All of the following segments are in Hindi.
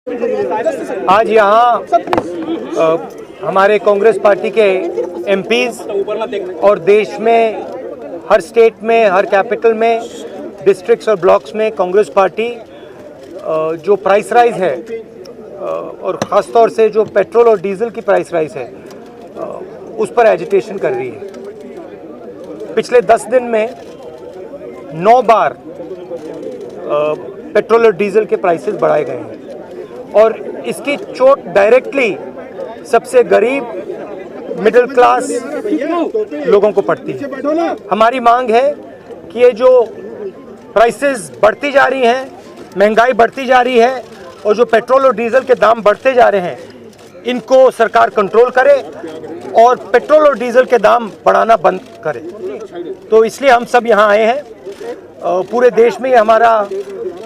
आज यहाँ हमारे कांग्रेस पार्टी के एमपीज और देश में हर स्टेट में, हर कैपिटल में, डिस्ट्रिक्ट्स और ब्लॉक्स में कांग्रेस पार्टी जो प्राइस राइज है और ख़ास तौर से जो पेट्रोल और डीजल की प्राइस राइज है उस पर एजिटेशन कर रही है। पिछले 10 दिन में 9 बार पेट्रोल और डीजल के प्राइसेस बढ़ाए गए हैं और इसकी चोट डायरेक्टली सबसे गरीब मिडिल क्लास लोगों को पड़ती है। हमारी मांग है कि ये जो प्राइसेस बढ़ती जा रही हैं, महंगाई बढ़ती जा रही है और जो पेट्रोल और डीजल के दाम बढ़ते जा रहे हैं, इनको सरकार कंट्रोल करे और पेट्रोल और डीजल के दाम बढ़ाना बंद करे। तो इसलिए हम सब यहाँ आए हैं। पूरे देश में ये हमारा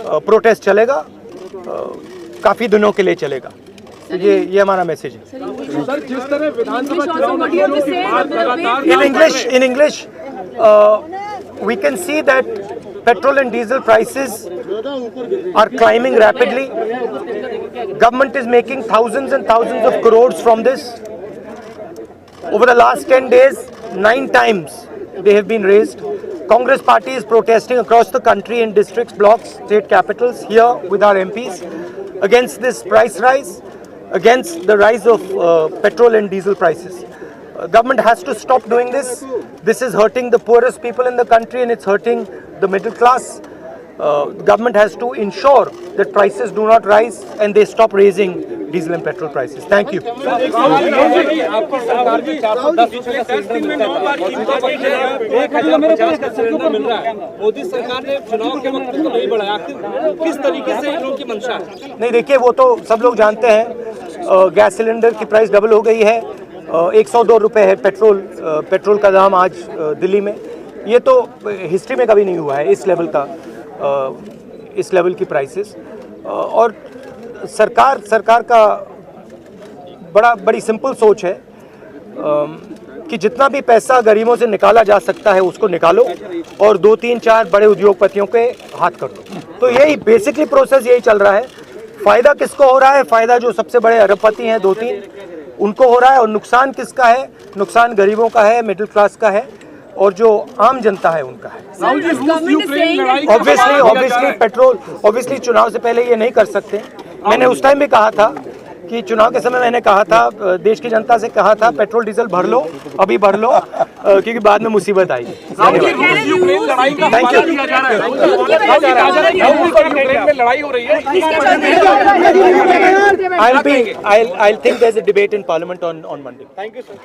प्रोटेस्ट चलेगा, काफ़ी दिनों के लिए चलेगा। ये हमारा मैसेज है। सर, जिस तरह विधानसभा चुनाव की बात लगातार in English we can see that petrol and diesel prices are climbing rapidly. Government is making thousands and thousands of crores from this. Over the last 10 days, 9 times they have been raised. Congress party is protesting across the country in districts, blocks, state capitals, here with our MPs against this price rise, against the rise of petrol and diesel prices. Government has to stop doing this. This is hurting the poorest people in the country and it's hurting the middle class. Government has to ensure that prices do not rise and they stop raising diesel and petrol prices. Thank you. Modi सरकार ने चुनाव के वक्त तो नहीं बढ़ाया, किस तरीके से इनकी मंशा है? नहीं, देखिए, वो तो सब लोग जानते हैं। गैस सिलेंडर की प्राइस डबल हो गई है। 102 रुपये है पेट्रोल का दाम आज दिल्ली में। ये तो हिस्ट्री में कभी नहीं हुआ है इस लेवल की प्राइसेस। और सरकार का बड़ी सिंपल सोच है कि जितना भी पैसा गरीबों से निकाला जा सकता है उसको निकालो और 2, 3, 4 बड़े उद्योगपतियों के हाथ कर दो। तो यही बेसिकली प्रोसेस यही चल रहा है। फ़ायदा किसको हो रहा है? फ़ायदा जो सबसे बड़े अरबपति हैं 2-3 उनको हो रहा है। और नुकसान किसका है? नुकसान गरीबों का है, मिडिल क्लास का है और जो आम जनता है उनका है। ऑब्वियसली चुनाव से पहले ये नहीं कर सकते। मैंने उस टाइम भी कहा था कि चुनाव के समय मैंने कहा था, देश की जनता से कहा था, पेट्रोल डीजल भर लो, अभी भर लो, क्योंकि बाद में मुसीबत आएगी। Thank you. लड़ाई हो रही है। I'll think there's a debate in Parliament on Monday. Thank you, sir.